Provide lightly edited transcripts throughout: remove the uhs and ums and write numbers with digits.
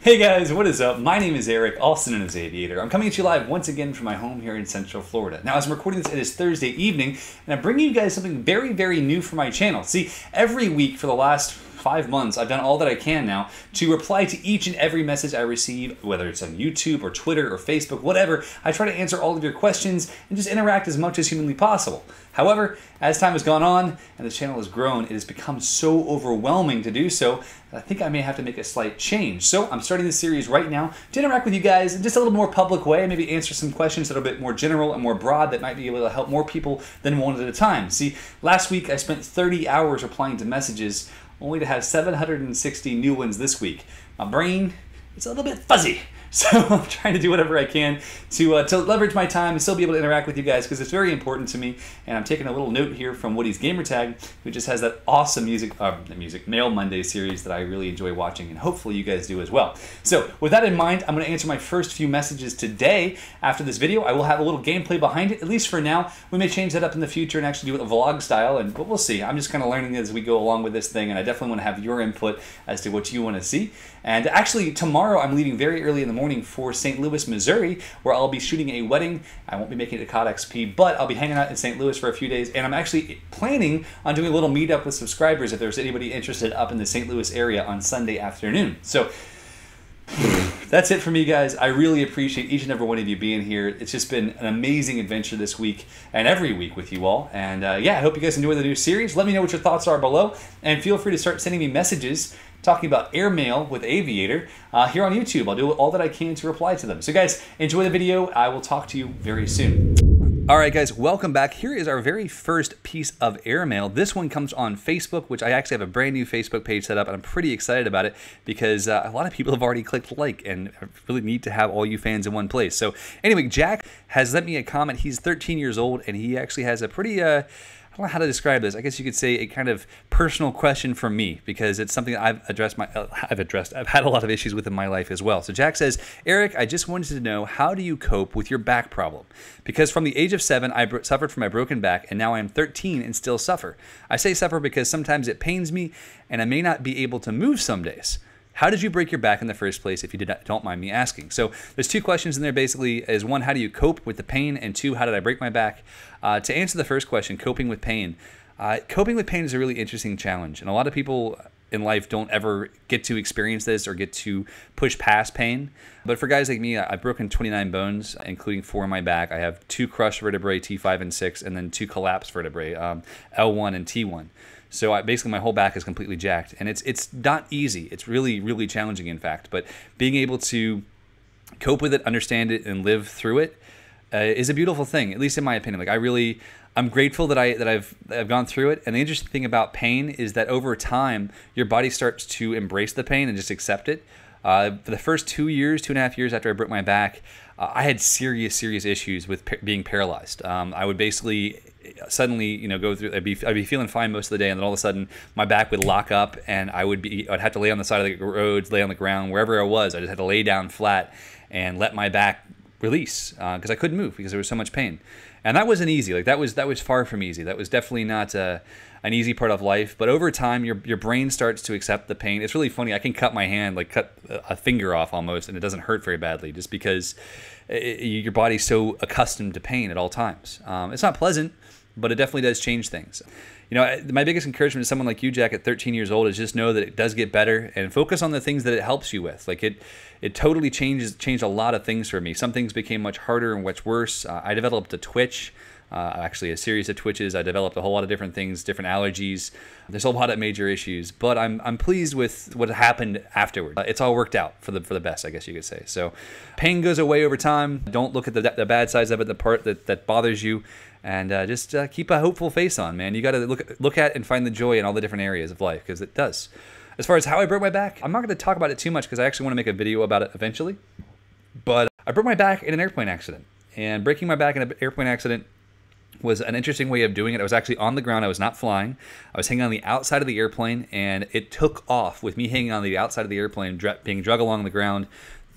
Hey guys, what is up? My name is Eric, also known as Aviator. I'm coming at you live once again from my home here in Central Florida. Now, as I'm recording this, it is Thursday evening, and I'm bringing you guys something very, very new for my channel. See, every week for the last 5 months, I've done all that I can now to reply to each and every message I receive, whether it's on YouTube or Twitter or Facebook, whatever. I try to answer all of your questions and just interact as much as humanly possible. However, as time has gone on and the channel has grown, it has become so overwhelming to do so that I think I may have to make a slight change. So I'm starting this series right now to interact with you guys in just a little more public way, maybe answer some questions that are a bit more general and more broad that might be able to help more people than one at a time. See, last week I spent 30 hours replying to messages only to have 760 new ones this week. My brain is a little bit fuzzy. So I'm trying to do whatever I can to leverage my time and still be able to interact with you guys because it's very important to me. And I'm taking a little note here from Woody's Gamertag, who just has that awesome Mail Monday series that I really enjoy watching, and hopefully you guys do as well. So with that in mind, I'm going to answer my first few messages today. After this video, I will have a little gameplay behind it, at least for now. We may change that up in the future and actually do it a vlog style, but we'll see. I'm just kind of learning as we go along with this thing, and I definitely want to have your input as to what you want to see. And actually, tomorrow I'm leaving very early in the morning for St. Louis, Missouri, where I'll be shooting a wedding. I won't be making it to COD XP, but I'll be hanging out in St. Louis for a few days, and I'm actually planning on doing a little meetup with subscribers if there's anybody interested up in the St. Louis area on Sunday afternoon. So that's it for me, guys. I really appreciate each and every one of you being here. It's just been an amazing adventure this week and every week with you all. And yeah, I hope you guys enjoy the new series. Let me know what your thoughts are below, and feel free to start sending me messages talking about airmail with Aviator here on YouTube. I'll do all that I can to reply to them. So guys, enjoy the video. I will talk to you very soon. All right, guys, welcome back. Here is our very first piece of airmail. This one comes on Facebook, which I actually have a brand new Facebook page set up, and I'm pretty excited about it because a lot of people have already clicked like, and I really need to have all you fans in one place. So anyway, Jack has sent me a comment. He's 13 years old, and he actually has a pretty I don't know how to describe this. I guess you could say a kind of personal question from me because it's something that I've had a lot of issues with in my life as well. So Jack says, Eric, I just wanted to know, how do you cope with your back problem? Because from the age of 7, I suffered from my broken back, and now I am 13 and still suffer. I say suffer because sometimes it pains me and I may not be able to move some days. How did you break your back in the first place, if you don't mind me asking? So there's two questions in there basically. Is one, how do you cope with the pain? And two, how did I break my back? To answer the first question, coping with pain. Coping with pain is a really interesting challenge. And a lot of people in life don't ever get to experience this or get to push past pain. But for guys like me, I've broken 29 bones, including 4 in my back. I have 2 crushed vertebrae, T5 and 6, and then 2 collapsed vertebrae, L1 and T1. So basically my whole back is completely jacked, and it's not easy. It's really, really challenging, in fact. But being able to cope with it, understand it, and live through it is a beautiful thing, at least in my opinion. Like I'm grateful that I've gone through it. And the interesting thing about pain is that over time, your body starts to embrace the pain and just accept it. For the first 2.5 years after I broke my back, I had serious issues with being paralyzed. I would basically suddenly, go through. I'd be feeling fine most of the day, and then all of a sudden, my back would lock up, and I'd have to lay on the side of the roads, lay on the ground, wherever I was. I just had to lay down flat and let my back release because I couldn't move because there was so much pain. And that wasn't easy. Like that was far from easy. That was definitely not an easy part of life. But over time, your brain starts to accept the pain. It's really funny. I can cut my hand, like cut a finger off almost, and it doesn't hurt very badly, just because your body's so accustomed to pain at all times. It's not pleasant, but it definitely does change things. My biggest encouragement to someone like you, Jack, at 13 years old, is just know that it does get better and focus on the things that it helps you with. Like it totally changed a lot of things for me. Some things became much harder and much worse. I developed a twitch, actually a series of twitches. I developed a whole lot of different things, different allergies. There's a lot of major issues, but I'm pleased with what happened afterward. It's all worked out for the best, I guess you could say. So pain goes away over time. Don't look at the bad sides of it, the part that bothers you. And just keep a hopeful face on, man. You got to look at and find the joy in all the different areas of life, because it does. As far as how I broke my back, I'm not going to talk about it too much because I actually want to make a video about it eventually. But I broke my back in an airplane accident. And breaking my back in an airplane accident was an interesting way of doing it. I was actually on the ground. I was not flying. I was hanging on the outside of the airplane, and it took off with me hanging on the outside of the airplane, being dragged along the ground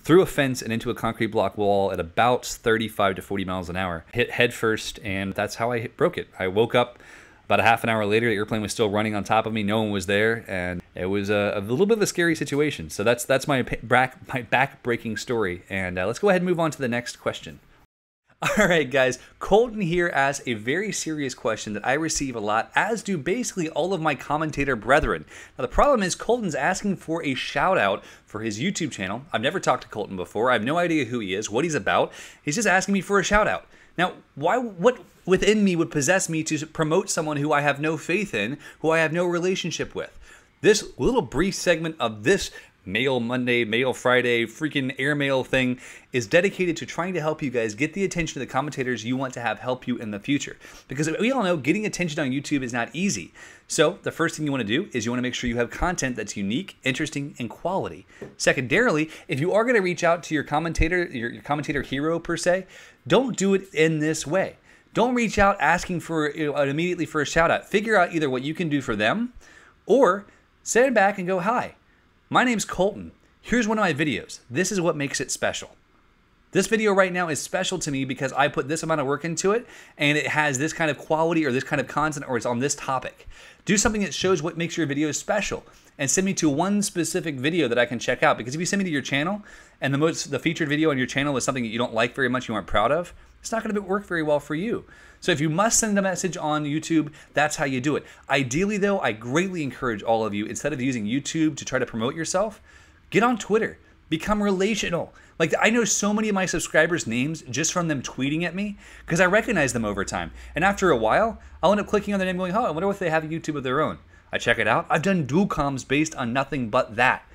through a fence and into a concrete block wall at about 35 to 40 miles an hour. Hit head first, and that's how I broke it. I woke up About a half an hour later, the airplane was still running on top of me. No one was there, and it was a little bit of a scary situation. So that's my back-breaking story. And let's go ahead and move on to the next question. All right, guys, Colton here asks a very serious question that I receive a lot, as do basically all of my commentator brethren. Now, the problem is Colton's asking for a shout out for his YouTube channel. I've never talked to Colton before. I have no idea who he is, what he's about. He's just asking me for a shout out. Now, what within me would possess me to promote someone who I have no faith in, who I have no relationship with? This little brief segment of this Mail Monday, Mail Friday, freaking airmail thing is dedicated to trying to help you guys get the attention of the commentators you want to have help you in the future. Because we all know getting attention on YouTube is not easy. So the first thing you want to do is you want to make sure you have content that's unique, interesting, and quality. Secondarily, if you are going to reach out to your commentator hero per se, don't do it in this way. Don't reach out asking for immediately for a shout out. Figure out either what you can do for them, or stand back and go, hi. My name's Colton. Here's one of my videos. This is what makes it special. This video right now is special to me because I put this amount of work into it and it has this kind of quality or this kind of content or it's on this topic. Do something that shows what makes your video special and send me to one specific video that I can check out, because if you send me to your channel and the featured video on your channel is something that you don't like very much, you aren't proud of, it's not going to work very well for you. So if you must send a message on YouTube, that's how you do it. Ideally though, I greatly encourage all of you, instead of using YouTube to try to promote yourself, get on Twitter, become relational. Like, I know so many of my subscribers' names just from them tweeting at me because I recognize them over time. And after a while, I'll end up clicking on their name going, oh, I wonder if they have a YouTube of their own. I check it out. I've done dual-coms based on nothing but that.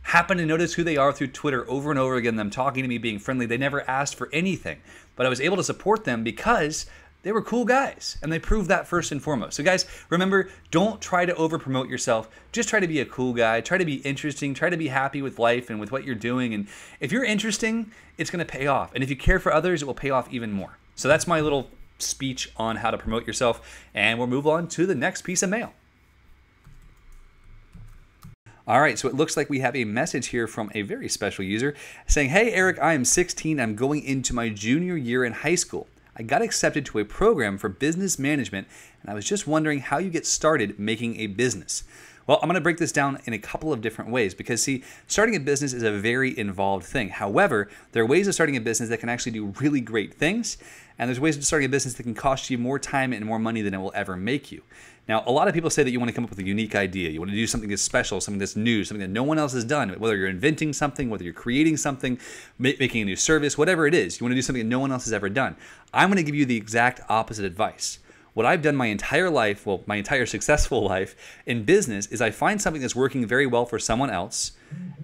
Happen to notice who they are through Twitter over and over again, them talking to me, being friendly. They never asked for anything, but I was able to support them because they were cool guys, and they proved that first and foremost. So guys, remember, don't try to over-promote yourself. Just try to be a cool guy. Try to be interesting. Try to be happy with life and with what you're doing. And if you're interesting, it's going to pay off. And if you care for others, it will pay off even more. So that's my little speech on how to promote yourself, and we'll move on to the next piece of mail. All right, so it looks like we have a message here from a very special user saying, hey, Eric, I am 16. I'm going into my junior year in high school. I got accepted to a program for business management, and I was just wondering how you get started making a business. Well, I'm going to break this down in a couple of different ways because, see, starting a business is a very involved thing. However, there are ways of starting a business that can actually do really great things, and there's ways of starting a business that can cost you more time and more money than it will ever make you. Now, a lot of people say that you want to come up with a unique idea. You want to do something that's special, something that's new, something that no one else has done. Whether you're inventing something, whether you're creating something, making a new service, whatever it is, you want to do something that no one else has ever done. I'm going to give you the exact opposite advice. What I've done my entire life, well, my entire successful life in business, is I find something that's working very well for someone else,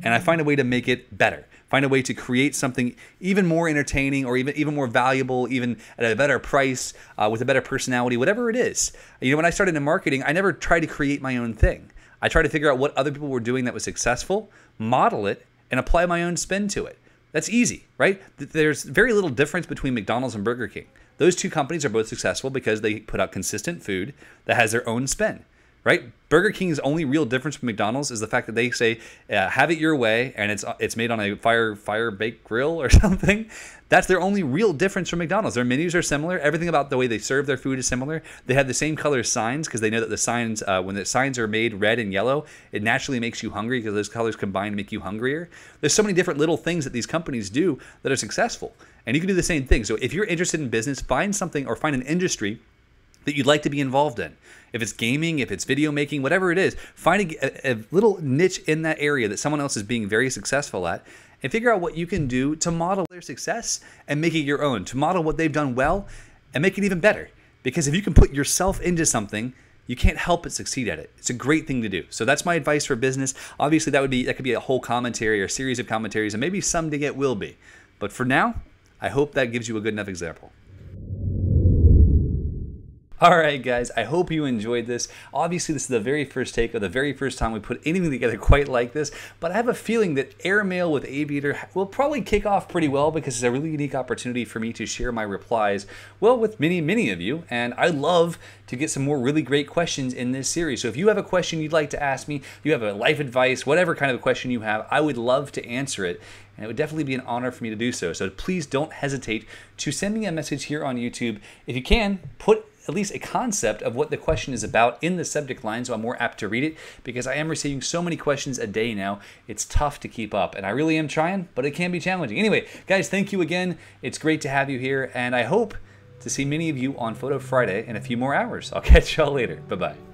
and I find a way to make it better. Find a way to create something even more entertaining or even more valuable, even at a better price, with a better personality, whatever it is. You know, when I started in marketing, I never tried to create my own thing. I tried to figure out what other people were doing that was successful, model it, and apply my own spin to it. That's easy, right? There's very little difference between McDonald's and Burger King. Those two companies are both successful because they put out consistent food that has their own spin, right? Burger King's only real difference from McDonald's is the fact that they say, have it your way, and it's made on a fire-baked grill or something. That's their only real difference from McDonald's. Their menus are similar. Everything about the way they serve their food is similar. They have the same color signs because they know that the signs, when the signs are made red and yellow, it naturally makes you hungry because those colors combine to make you hungrier. There's so many different little things that these companies do that are successful. And you can do the same thing. So if you're interested in business, find something or find an industry that you'd like to be involved in. If it's gaming, if it's video making, whatever it is, find a little niche in that area that someone else is being very successful at, and figure out what you can do to model their success and make it your own, to model what they've done well and make it even better. Because if you can put yourself into something, you can't help but succeed at it. It's a great thing to do. So that's my advice for business. Obviously, that could be a whole commentary or a series of commentaries, and maybe someday it will be. But for now, I hope that gives you a good enough example. All right, guys, I hope you enjoyed this. Obviously, this is the very first take of the very first time we put anything together quite like this, but I have a feeling that Airmail with Aviator will probably kick off pretty well because it's a really unique opportunity for me to share my replies, well, with many of you, and I love to get some more really great questions in this series. So if you have a question you'd like to ask me, if you have a life advice, whatever kind of a question you have, I would love to answer it. And it would definitely be an honor for me to do so. So please don't hesitate to send me a message here on YouTube. If you can, put at least a concept of what the question is about in the subject line, so I'm more apt to read it, because I am receiving so many questions a day now. It's tough to keep up, and I really am trying, but it can be challenging. Anyway, guys, thank you again. It's great to have you here, and I hope to see many of you on Photo Friday in a few more hours. I'll catch y'all later. Bye-bye.